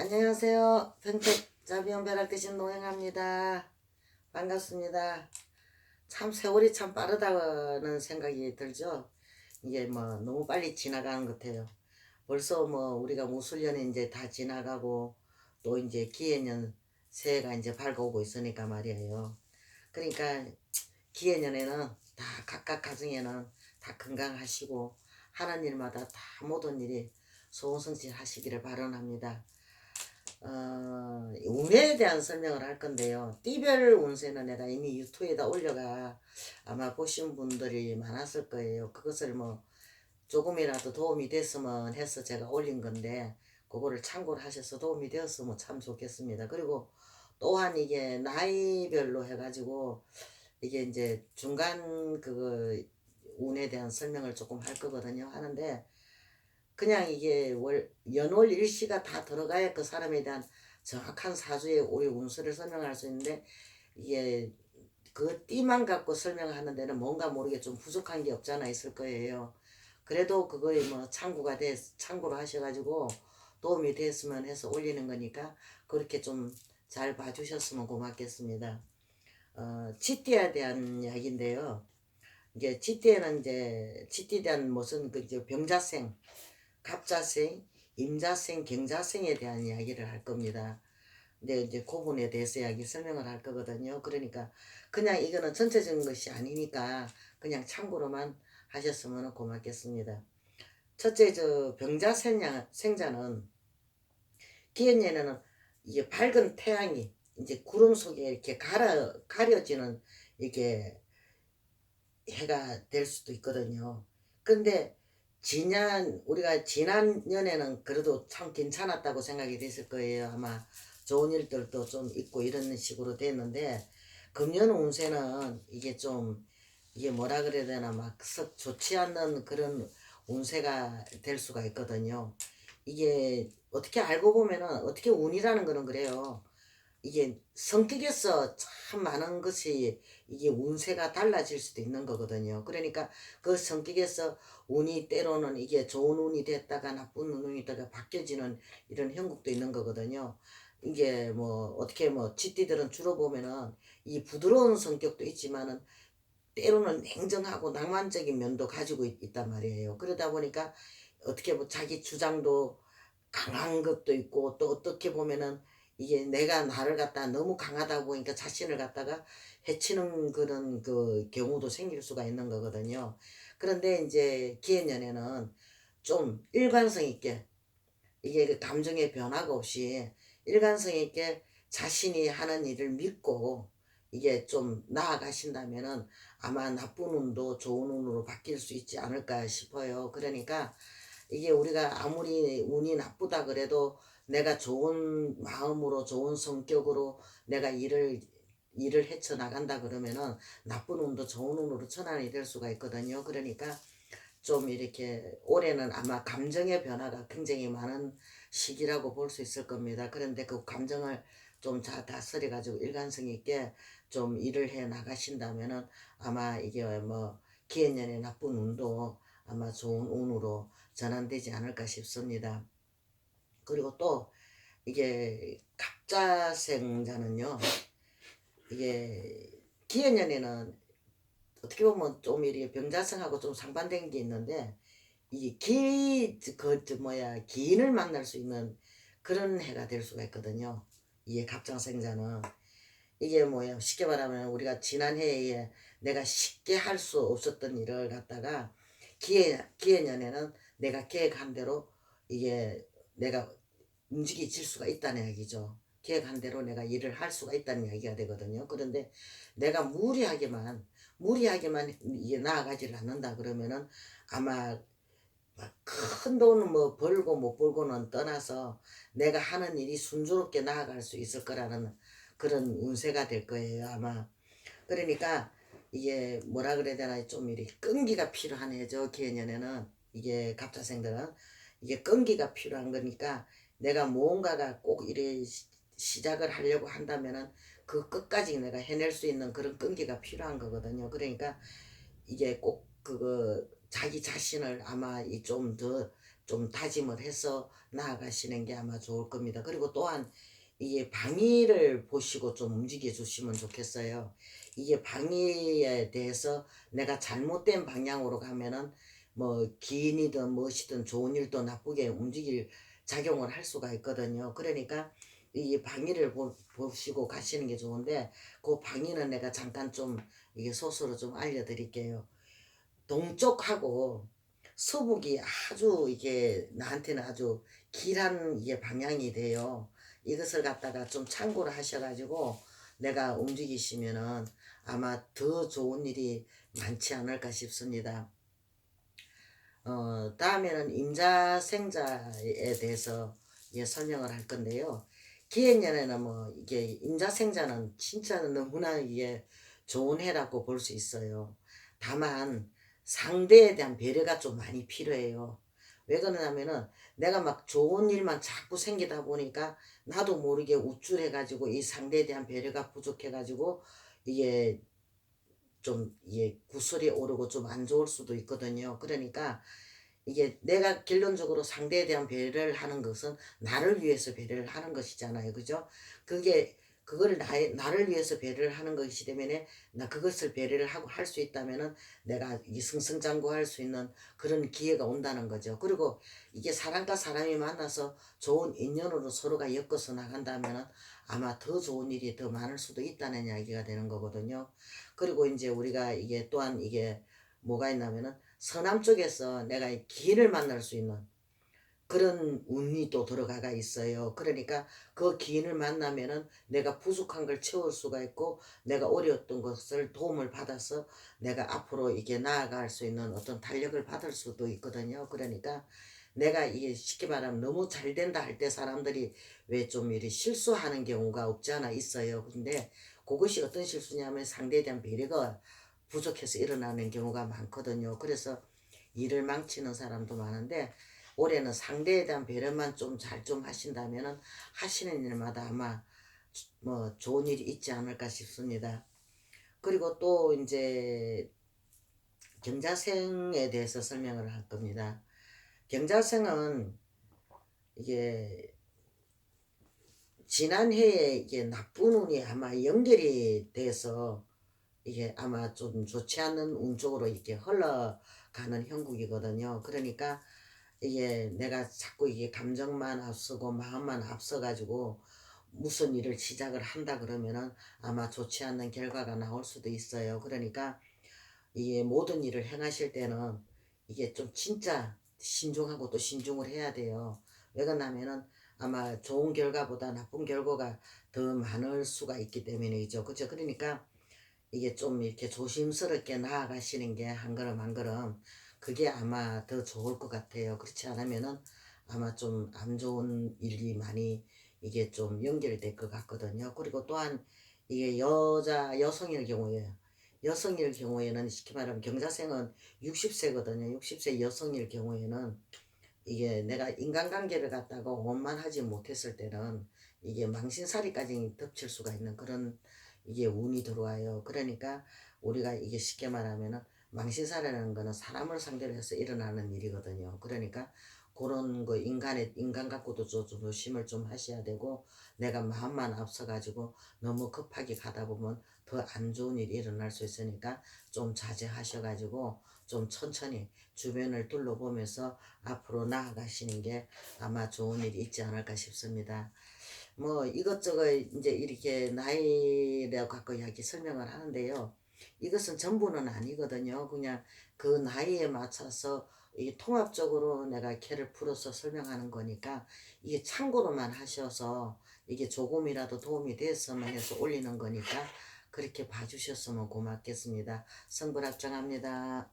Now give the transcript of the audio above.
안녕하세요. 평택자비연벼락 대신 노행합니다. 반갑습니다. 참 세월이 참 빠르다는 생각이 들죠. 이게 뭐 너무 빨리 지나가는 것 같아요. 벌써 뭐 우리가 무술년이 이제 다 지나가고 또 이제 기해년 새해가 이제 밝아오고 있으니까 말이에요. 그러니까 기해년에는 다 각각 가정에는 다 건강하시고 하는 일마다 다 모든 일이 소원성실 하시기를 바랍니다. 운에 대한 설명을 할 건데요. 띠별 운세는 내가 이미 유튜브에다 올려가 아마 보신 분들이 많았을 거예요. 그것을 뭐 조금이라도 도움이 됐으면 해서 제가 올린 건데 그거를 참고를 하셔서 도움이 되었으면 참 좋겠습니다. 그리고 또한 이게 나이별로 해가지고 이게 이제 중간 그거 운에 대한 설명을 조금 할 거거든요. 하는데 그냥 이게 연월 일시가 다 들어가야 그 사람에 대한 정확한 사주의 우리 운수를 설명할 수 있는데 이게 그 띠만 갖고 설명하는 데는 뭔가 모르게 좀 부족한 게 없잖아 있을 거예요. 그래도 그거에 뭐 참고로 하셔가지고 도움이 됐으면 해서 올리는 거니까 그렇게 좀 잘 봐주셨으면 고맙겠습니다. 치띠에 대한 이야기인데요. 이게 치띠에는 이제 치띠에 대한 무슨 그 이제 병자생 갑자생, 임자생, 경자생에 대한 이야기를 할 겁니다. 근데 이제 그분에 대해서 이야기 설명을 할 거거든요. 그러니까 그냥 이거는 전체적인 것이 아니니까 그냥 참고로만 하셨으면 고맙겠습니다. 첫째 저 생자는 기해년에는 이게 밝은 태양이 이제 구름 속에 이렇게 가려지는 이게 해가 될 수도 있거든요. 근데 우리가 지난 년에는 그래도 참 괜찮았다고 생각이 됐을 거예요. 아마 좋은 일들도 좀 있고 이런 식으로 됐는데, 금년 운세는 이게 좀, 이게 뭐라 그래야 되나, 막 썩 좋지 않는 그런 운세가 될 수가 있거든요. 이게 어떻게 알고 보면은, 어떻게 운이라는 거는 그래요. 이게 성격에서 참 많은 것이 이게 운세가 달라질 수도 있는 거거든요. 그러니까 그 성격에서 운이 때로는 이게 좋은 운이 됐다가 나쁜 운이 됐다가 바뀌어지는 이런 형국도 있는 거거든요. 이게 뭐 어떻게 뭐 쥐띠들은 주로 보면은 이 부드러운 성격도 있지만은 때로는 냉정하고 낭만적인 면도 가지고 있단 말이에요. 그러다 보니까 어떻게 뭐 자기 주장도 강한 것도 있고 또 어떻게 보면은 이게 내가 나를 갖다 너무 강하다 보니까 자신을 갖다가 해치는 그런 그 경우도 생길 수가 있는 거거든요. 그런데 이제 기해년에는 좀 일관성 있게 이게 그 감정의 변화가 없이 일관성 있게 자신이 하는 일을 믿고 이게 좀 나아가신다면은 아마 나쁜 운도 좋은 운으로 바뀔 수 있지 않을까 싶어요. 그러니까 이게 우리가 아무리 운이 나쁘다 그래도 내가 좋은 마음으로 좋은 성격으로 내가 일을 헤쳐나간다 그러면은 나쁜 운도 좋은 운으로 전환이 될 수가 있거든요. 그러니까 좀 이렇게 올해는 아마 감정의 변화가 굉장히 많은 시기라고 볼 수 있을 겁니다. 그런데 그 감정을 좀 잘 다스려 가지고 일관성 있게 좀 일을 해 나가신다면은 아마 이게 뭐 기해년의 나쁜 운도 아마 좋은 운으로 전환되지 않을까 싶습니다. 그리고 또 이게 갑자생자는요, 이게 기해년에는 어떻게 보면 좀 이렇게 병자성하고 좀 상반된 게 있는데 이 기인을 만날 수 있는 그런 해가 될 수가 있거든요. 이게 갑장생자는 이게 뭐야 쉽게 말하면 우리가 지난 해에 내가 쉽게 할 수 없었던 일을 갖다가 기해년에는 내가 계획한 대로 이게 내가 움직여질 수가 있다는 얘기죠. 계획한 대로 내가 일을 할 수가 있다는 얘기가 되거든요. 그런데 내가 무리하게만 이게 나아가지를 않는다 그러면은 아마 큰 돈은 뭐 벌고 못 벌고는 떠나서 내가 하는 일이 순조롭게 나아갈 수 있을 거라는 그런 운세가 될 거예요, 아마. 그러니까 이게 뭐라 그래야 되나 좀 이렇게 끈기가 필요한 해죠, 기해년에는. 이게 갑자생들은 이게 끈기가 필요한 거니까 내가 무언가가 꼭 이래 시작을 하려고 한다면은 그 끝까지 내가 해낼 수 있는 그런 끈기가 필요한 거거든요. 그러니까 이게 꼭 그거 자기 자신을 아마 좀 더 좀 다짐을 해서 나아가시는 게 아마 좋을 겁니다. 그리고 또한 이게 방위를 보시고 좀 움직여 주시면 좋겠어요. 이게 방위에 대해서 내가 잘못된 방향으로 가면은 뭐 기인이든 무엇이든 좋은 일도 나쁘게 움직일 작용을 할 수가 있거든요. 그러니까 이 방위를 보시고 가시는 게 좋은데, 그 방위는 내가 잠깐 좀 이게 소스로 좀 알려드릴게요. 동쪽하고 서북이 아주 이게 나한테는 아주 길한 이게 방향이 돼요. 이것을 갖다가 좀 참고를 하셔가지고 내가 움직이시면은 아마 더 좋은 일이 많지 않을까 싶습니다. 다음에는 임자생자에 대해서 예, 설명을 할 건데요. 기해년에는 뭐 이게 임자생자는 진짜 너무나 이게 좋은 해라고 볼 수 있어요. 다만 상대에 대한 배려가 좀 많이 필요해요. 왜 그러냐면은 내가 막 좋은 일만 자꾸 생기다 보니까 나도 모르게 우쭐해가지고 이 상대에 대한 배려가 부족해가지고 이게 좀 이게 구설이 오르고 좀 안 좋을 수도 있거든요. 그러니까 이게 내가 결론적으로 상대에 대한 배려를 하는 것은 나를 위해서 배려를 하는 것이잖아요. 그죠? 그게 그거를 나를 위해서 배려를 하는 것이기 때문에 나 그것을 배려를 하고 할 수 있다면은 내가 이 승승장구할 수 있는 그런 기회가 온다는 거죠. 그리고 이게 사람과 사람이 만나서 좋은 인연으로 서로가 엮어서 나간다면은 아마 더 좋은 일이 더 많을 수도 있다는 이야기가 되는 거거든요. 그리고 이제 우리가 이게 또한 이게 뭐가 있냐면은 서남 쪽에서 내가 기인을 만날 수 있는 그런 운이 또 들어가가 있어요. 그러니까 그 기인을 만나면은 내가 부족한 걸 채울 수가 있고 내가 어려웠던 것을 도움을 받아서 내가 앞으로 이게 나아갈 수 있는 어떤 달력을 받을 수도 있거든요. 그러니까 내가 이게 쉽게 말하면 너무 잘 된다 할 때 사람들이 왜 좀 이리 실수하는 경우가 없지 않아 있어요. 근데 그것이 어떤 실수냐면 상대에 대한 배려가 부족해서 일어나는 경우가 많거든요. 그래서 일을 망치는 사람도 많은데 올해는 상대에 대한 배려만 좀 잘 좀 하신다면은 하시는 일마다 아마 뭐 좋은 일이 있지 않을까 싶습니다. 그리고 또 이제 경자생에 대해서 설명을 할 겁니다. 경자생은 이게 지난해에 이게 나쁜 운이 아마 연결이 돼서 이게 아마 좀 좋지 않은 운 쪽으로 이렇게 흘러가는 형국이거든요. 그러니까 이게 내가 자꾸 이게 감정만 앞서고 마음만 앞서가지고 무슨 일을 시작을 한다 그러면은 아마 좋지 않는 결과가 나올 수도 있어요. 그러니까 이게 모든 일을 행하실 때는 이게 좀 진짜 신중하고 또 신중을 해야 돼요. 왜 그러냐면은 아마 좋은 결과보다 나쁜 결과가 더 많을 수가 있기 때문이죠. 그죠? 그러니까 이게 좀 이렇게 조심스럽게 나아가시는 게 한 걸음 한 걸음 그게 아마 더 좋을 것 같아요. 그렇지 않으면은 아마 좀 안 좋은 일이 많이 이게 좀 연결될 것 같거든요. 그리고 또한 이게 여성일 경우에 여성일 경우에는 쉽게 말하면 경자생은 60세거든요. 60세 여성일 경우에는 이게 내가 인간관계를 갖다가 원만하지 못했을 때는 이게 망신살이까지 덮칠 수가 있는 그런 이게 운이 들어와요. 그러니까 우리가 이게 쉽게 말하면은 망신살이라는 거는 사람을 상대로 해서 일어나는 일이거든요. 그러니까 그런 거 인간 갖고도 좀 조심을 좀 하셔야 되고 내가 마음만 앞서가지고 너무 급하게 가다 보면 더 안 좋은 일이 일어날 수 있으니까 좀 자제하셔가지고 좀 천천히 주변을 둘러보면서 앞으로 나아가시는 게 아마 좋은 일이 있지 않을까 싶습니다. 뭐 이것저것 이제 이렇게 나이를 갖고 이야기 설명을 하는데요. 이것은 전부는 아니거든요. 그냥 그 나이에 맞춰서 이 통합적으로 내가 개를 풀어서 설명하는 거니까 이게 참고로만 하셔서 이게 조금이라도 도움이 됐으면 해서 올리는 거니까 그렇게 봐주셨으면 고맙겠습니다. 성불합장합니다.